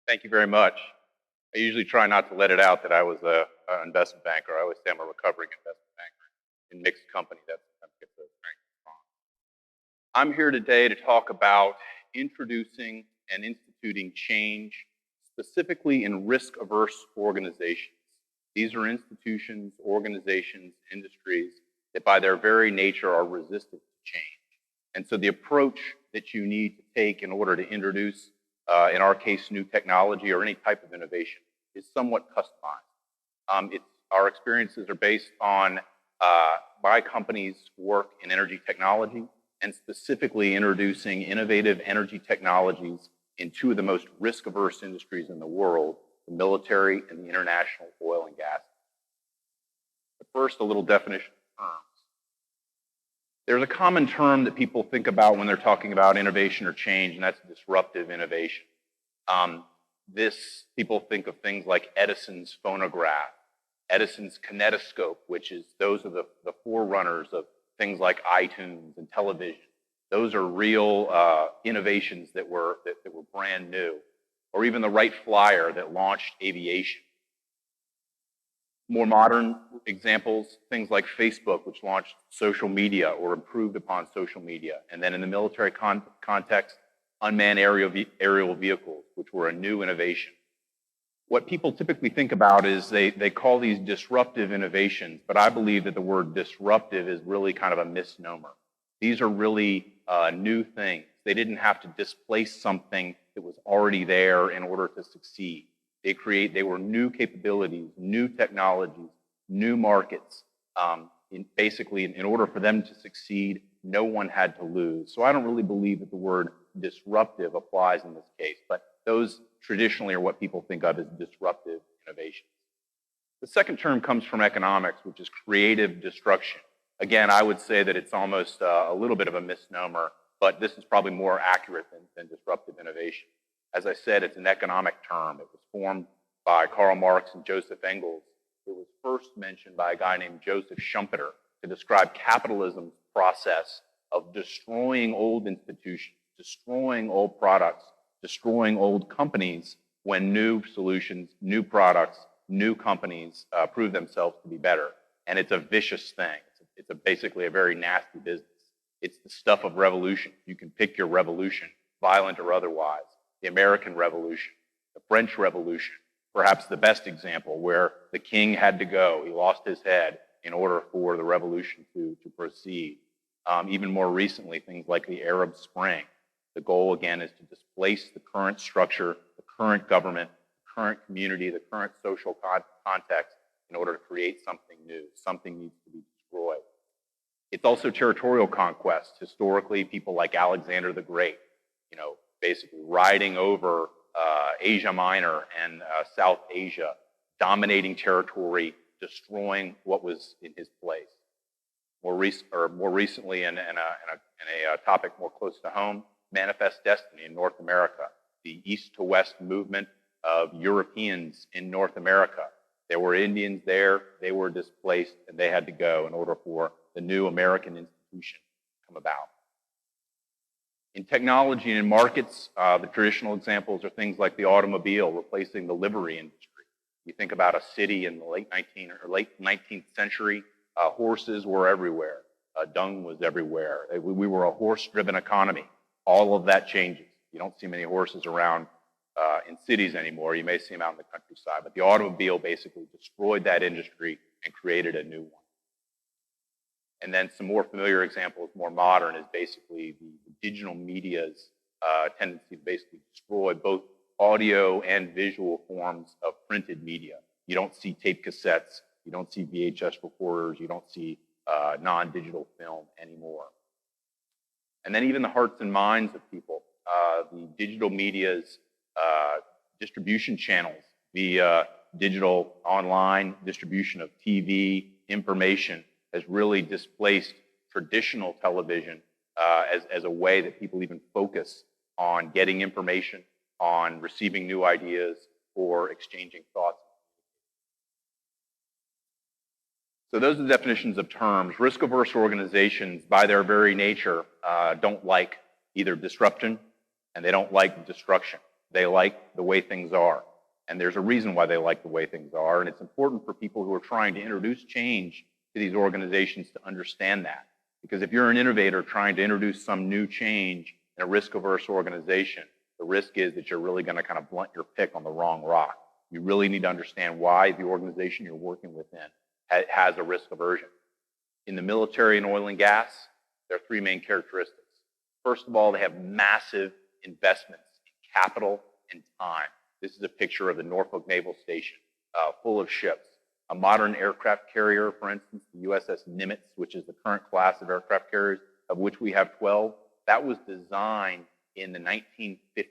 Thank you very much. I usually try not to let it out that I was an investment banker. I always say I'm a recovering investment banker in mixed company. That sometimes gets those things wrong. I'm here today to talk about introducing and instituting change, specifically in risk-averse organizations. These are institutions, organizations, industries that by their very nature are resistant to change. And so the approach that you need to take in order to introduce, in our case, new technology or any type of innovation is somewhat customized. Our experiences are based on my company's work in energy technology and specifically introducing innovative energy technologies in two of the most risk-averse industries in the world, the military and the international oil and gas. But first, a little definition of terms. There's a common term that people think about when they're talking about innovation or change, and that's disruptive innovation. People think of things like Edison's phonograph, Edison's kinetoscope, which is those are the forerunners of things like iTunes and television. Those are real innovations that were brand new, or even the Wright Flyer that launched aviation. More modern examples, things like Facebook, which launched social media or improved upon social media. And then in the military context, unmanned aerial vehicles, which were a new innovation. What people typically think about is they call these disruptive innovations, but I believe that the word disruptive is really kind of a misnomer. These are really new things. They didn't have to displace something that was already there in order to succeed. They were new capabilities, new technologies, new markets. Basically, in order for them to succeed, no one had to lose. So I don't really believe that the word disruptive applies in this case, but those traditionally are what people think of as disruptive innovations. The second term comes from economics, which is creative destruction. Again, I would say that it's almost a little bit of a misnomer, but this is probably more accurate than disruptive innovation. As I said, it's an economic term. It was formed by Karl Marx and Joseph Engels. It was first mentioned by a guy named Joseph Schumpeter to describe capitalism's process of destroying old institutions, destroying old products, destroying old companies when new solutions, new products, new companies prove themselves to be better. And it's a vicious thing. It's basically a very nasty business. It's the stuff of revolution. You can pick your revolution, violent or otherwise. The American Revolution, the French Revolution, perhaps the best example where the king had to go. He lost his head in order for the revolution to proceed. Even more recently, things like the Arab Spring. The goal, again, is to displace the current structure, the current government, the current community, the current social context in order to create something new. Something needs to be destroyed. It's also territorial conquest. Historically, people like Alexander the Great, basically riding over Asia Minor and South Asia, dominating territory, destroying what was in his place. More recently, in a topic more close to home, Manifest Destiny in North America, the east to west movement of Europeans in North America. There were Indians there, they were displaced, and they had to go in order for the new American institution to come about. In technology and in markets, the traditional examples are things like the automobile replacing the livery industry. You think about a city in the late 19th century, horses were everywhere. Dung was everywhere. We were a horse-driven economy. All of that changes. You don't see many horses around in cities anymore. You may see them out in the countryside. But the automobile basically destroyed that industry and created a new one. And then some more familiar examples, more modern, is basically the digital media's tendency to basically destroy both audio and visual forms of printed media. You don't see tape cassettes, you don't see VHS recorders, you don't see non-digital film anymore. And then even the hearts and minds of people, the digital media's distribution channels, the digital online distribution of TV information has really displaced traditional television as a way that people even focus on getting information, on receiving new ideas, or exchanging thoughts. So those are the definitions of terms. Risk-averse organizations, by their very nature, don't like either disruption and they don't like destruction. They like the way things are. And there's a reason why they like the way things are. And it's important for people who are trying to introduce change to these organizations to understand that. Because if you're an innovator trying to introduce some new change in a risk-averse organization, the risk is that you're really going to kind of blunt your pick on the wrong rock. You really need to understand why the organization you're working within has a risk aversion. In the military and oil and gas, there are three main characteristics. First of all, they have massive investments in capital and time. This is a picture of the Norfolk Naval Station, full of ships. A modern aircraft carrier, for instance, the USS Nimitz, which is the current class of aircraft carriers, of which we have 12, that was designed in the 1950s.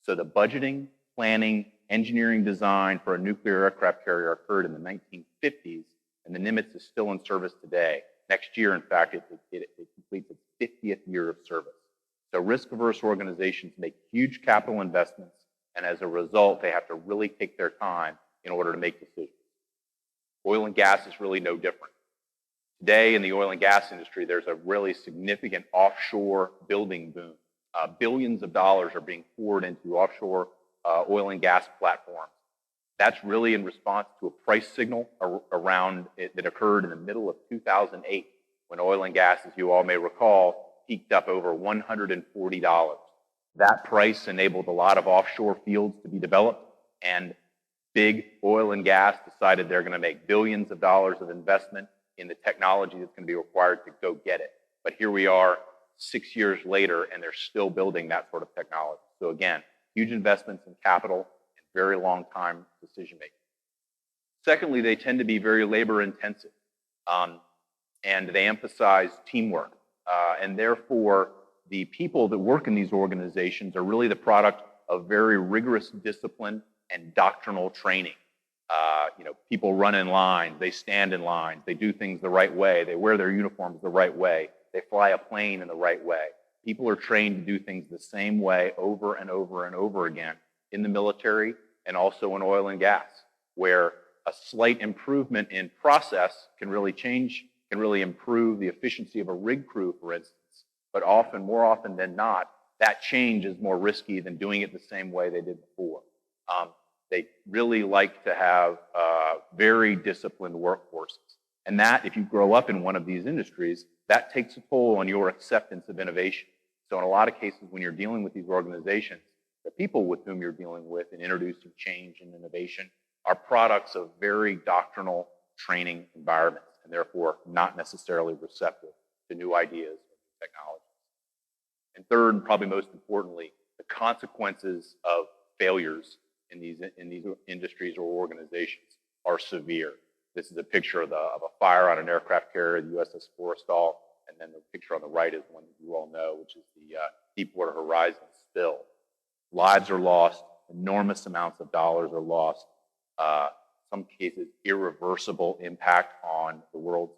So the budgeting, planning, engineering design for a nuclear aircraft carrier occurred in the 1950s, and the Nimitz is still in service today. Next year, in fact, it completes its 50th year of service. So risk-averse organizations make huge capital investments, and as a result, they have to really take their time in order to make decisions. Oil and gas is really no different. Today in the oil and gas industry, there's a really significant offshore building boom. Billions of dollars are being poured into offshore oil and gas platforms. That's really in response to a price signal around it that occurred in the middle of 2008 when oil and gas, as you all may recall, peaked up over $140. That price enabled a lot of offshore fields to be developed, and big oil and gas decided they're going to make billions of dollars of investment in the technology that's going to be required to go get it. But here we are 6 years later, and they're still building that sort of technology. So again, huge investments in capital and very long time decision making. Secondly, they tend to be very labor intensive, and they emphasize teamwork. And therefore, the people that work in these organizations are really the product of very rigorous discipline and doctrinal training. People run in lines, they stand in lines, they do things the right way, they wear their uniforms the right way, they fly a plane in the right way. People are trained to do things the same way over and over and over again in the military and also in oil and gas, where a slight improvement in process can really improve the efficiency of a rig crew, for instance. But more often than not, that change is more risky than doing it the same way they did before. They really like to have very disciplined workforces. And that, if you grow up in one of these industries, that takes a toll on your acceptance of innovation. So in a lot of cases, when you're dealing with these organizations, the people with whom you're dealing with and introducing change and innovation are products of very doctrinal training environments, and therefore not necessarily receptive to new ideas or new technologies. And third, and probably most importantly, the consequences of failures in these industries or organizations are severe. This is a picture of a fire on an aircraft carrier, the USS Forrestal, and then the picture on the right is one that you all know, which is the Deepwater Horizon spill. Lives are lost, enormous amounts of dollars are lost, some cases irreversible impact on the world's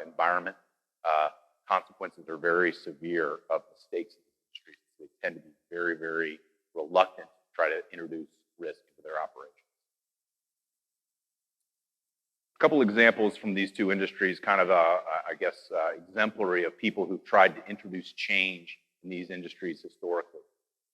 environment. Consequences are very severe of mistakes in the industry. They tend to be very, very reluctant to try to introduce risk into their operations. A couple examples from these two industries, kind of, exemplary of people who've tried to introduce change in these industries historically.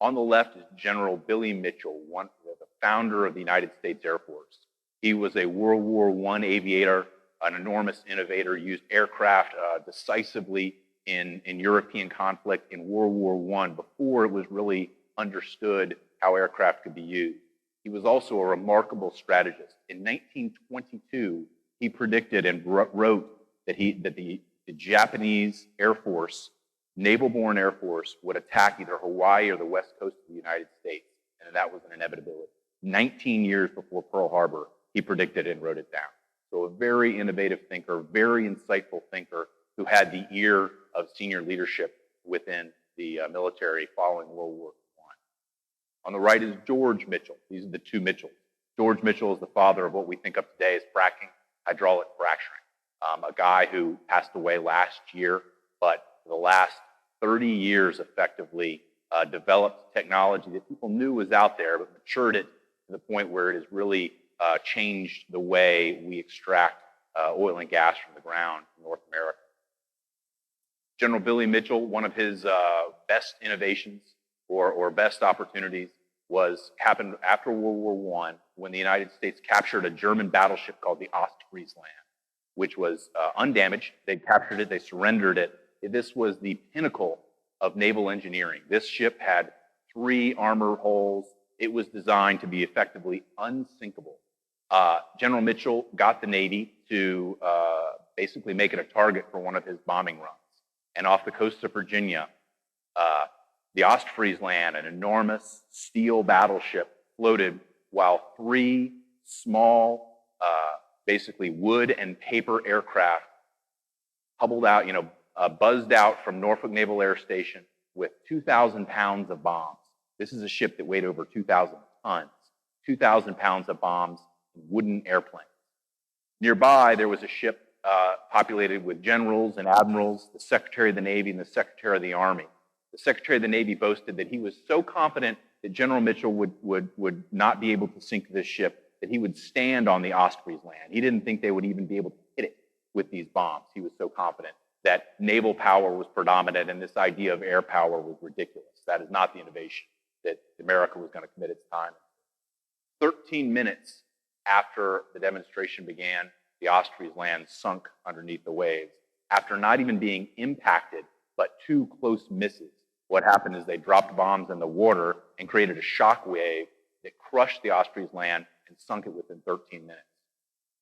On the left is General Billy Mitchell, the founder of the United States Air Force. He was a World War I aviator, an enormous innovator, used aircraft decisively in European conflict in World War I before it was really understood how aircraft could be used. He was also a remarkable strategist. In 1922, he predicted and wrote that the Japanese Air Force, naval-borne Air Force, would attack either Hawaii or the west coast of the United States, and that was an inevitability. 19 years before Pearl Harbor, he predicted it and wrote it down. So a very innovative thinker, very insightful thinker who had the ear of senior leadership within the military following World War I. On the right is George Mitchell. These are the two Mitchells. George Mitchell is the father of what we think of today as fracking, hydraulic fracturing. A guy who passed away last year, but for the last 30 years effectively developed technology that people knew was out there, but matured it to the point where it has really changed the way we extract oil and gas from the ground in North America. General Billy Mitchell, one of his best innovations or best opportunities happened after World War I, when the United States captured a German battleship called the Ostfriesland, which was undamaged. They captured it, they surrendered it. This was the pinnacle of naval engineering. This ship had 3 armor hulls. It was designed to be effectively unsinkable. General Mitchell got the Navy to basically make it a target for one of his bombing runs. And off the coast of Virginia, the Ostfriesland, an enormous steel battleship, floated while 3 small, basically wood and paper aircraft hubbled out, buzzed out from Norfolk Naval Air Station with 2,000 pounds of bombs. This is a ship that weighed over 2,000 tons, 2,000 pounds of bombs in wooden airplanes. Nearby, there was a ship populated with generals and admirals, the Secretary of the Navy and the Secretary of the Army. The Secretary of the Navy boasted that he was so confident that General Mitchell would not be able to sink this ship that he would stand on the Ostfriesland. He didn't think they would even be able to hit it with these bombs. He was so confident that naval power was predominant and this idea of air power was ridiculous. That is not the innovation that America was going to commit its time. 13 minutes after the demonstration began, the Ostfriesland sunk underneath the waves. After not even being impacted, but 2 close misses, what happened is they dropped bombs in the water and created a shock wave that crushed the Ostfriesland and sunk it within 13 minutes.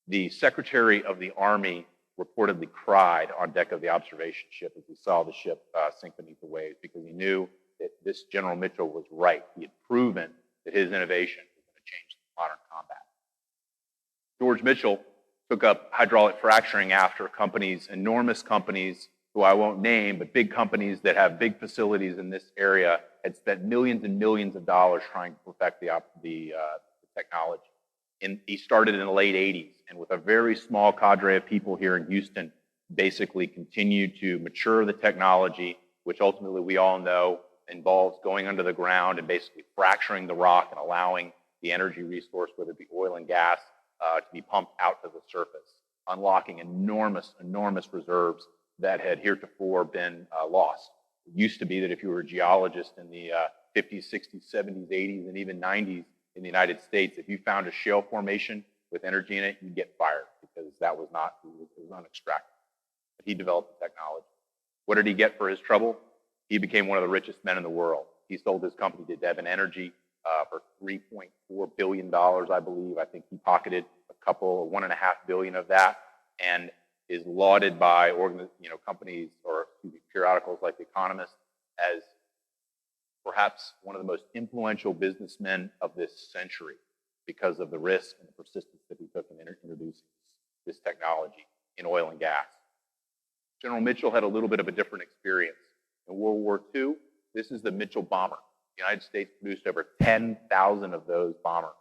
The Secretary of the Army reportedly cried on deck of the observation ship as he saw the ship sink beneath the waves, because he knew that this General Mitchell was right. He had proven that his innovation was going to change modern combat. George Mitchell took up hydraulic fracturing after companies, enormous companies, who I won't name, but big companies that have big facilities in this area had spent millions and millions of dollars trying to perfect the technology. He started in the late 80s, and with a very small cadre of people here in Houston, basically continued to mature the technology, which ultimately we all know involves going under the ground and basically fracturing the rock and allowing the energy resource, whether it be oil and gas, to be pumped out to the surface, unlocking enormous, enormous reserves that had heretofore been lost. It used to be that if you were a geologist in the 50s, 60s, 70s, 80s, and even 90s in the United States, if you found a shale formation with energy in it, you'd get fired because that was not, it was unextracted. But he developed the technology. What did he get for his trouble? He became one of the richest men in the world. He sold his company to Devon Energy for $3.4 billion, I believe. I think he pocketed a couple, or $1.5 billion of that, and is lauded by companies or periodicals like The Economist as perhaps one of the most influential businessmen of this century because of the risk and the persistence that he took in introducing this technology in oil and gas. General Mitchell had a little bit of a different experience. In World War II, this is the Mitchell bomber. The United States produced over 10,000 of those bombers.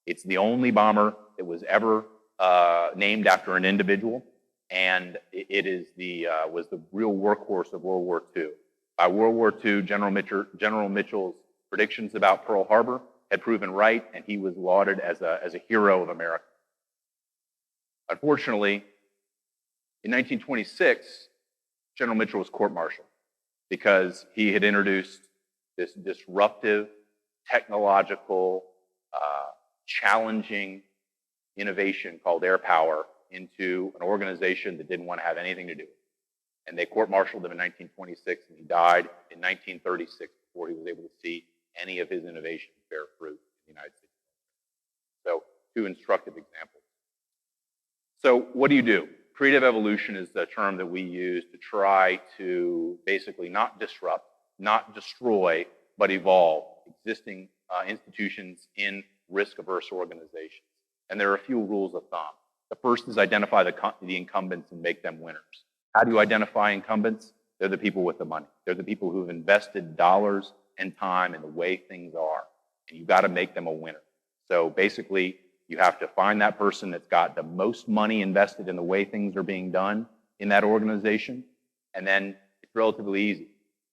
It's the only bomber that was ever named after an individual, and it is was the real workhorse of World War II. By World War II, General Mitchell's predictions about Pearl Harbor had proven right, and he was lauded as a hero of America. Unfortunately, in 1926, General Mitchell was court-martialed because he had introduced this disruptive, technological, challenging innovation called air power into an organization that didn't want to have anything to do with it. And they court-martialed him in 1926, and he died in 1936 before he was able to see any of his innovations bear fruit in the United States. So, 2 instructive examples. So, what do you do? Creative evolution is the term that we use to try to basically not disrupt, not destroy, but evolve existing institutions in risk-averse organizations. And there are a few rules of thumb. The first is identify the incumbents and make them winners. How do you identify incumbents? They're the people with the money. They're the people who've invested dollars and time in the way things are. And you've got to make them a winner. So basically, you have to find that person that's got the most money invested in the way things are being done in that organization. And then it's relatively easy.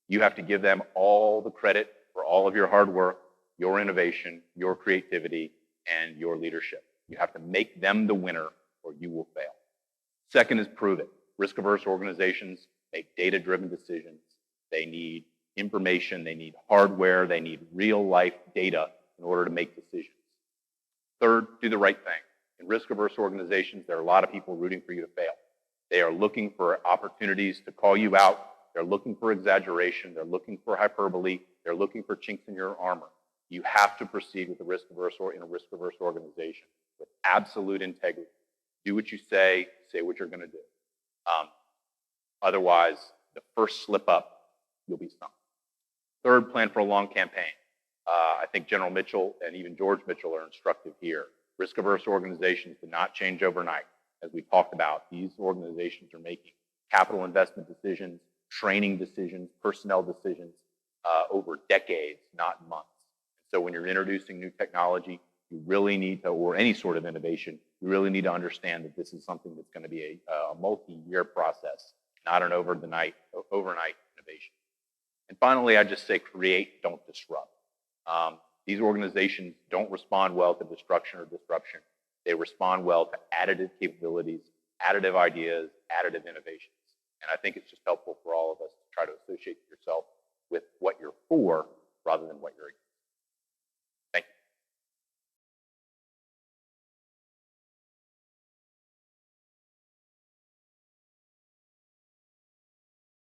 You have to give them all the credit for all of your hard work, your innovation, your creativity, and your leadership. You have to make them the winner or you will fail. Second is prove it. Risk-averse organizations make data-driven decisions. They need information. They need hardware. They need real-life data in order to make decisions. Third, do the right thing. In risk-averse organizations, there are a lot of people rooting for you to fail. They are looking for opportunities to call you out. They're looking for exaggeration. They're looking for hyperbole. They're looking for chinks in your armor. You have to proceed with a risk-averse or in a risk-averse organization with absolute integrity. Do what you say what you're going to do. Otherwise, the first slip up, you'll be sunk. Third, plan for a long campaign. I think General Mitchell and even George Mitchell are instructive here. Risk-averse organizations do not change overnight. As we talked about, these organizations are making capital investment decisions, training decisions, personnel decisions over decades, not months. So when you're introducing new technology, you really need to, or any sort of innovation, you really need to understand that this is something that's going to be a multi-year process, not an overnight innovation. And finally, I just say create, don't disrupt. These organizations don't respond well to destruction or disruption. They respond well to additive capabilities, additive ideas, additive innovations. And I think it's just helpful for all of us to try to associate yourself with what you're for rather than what you're against.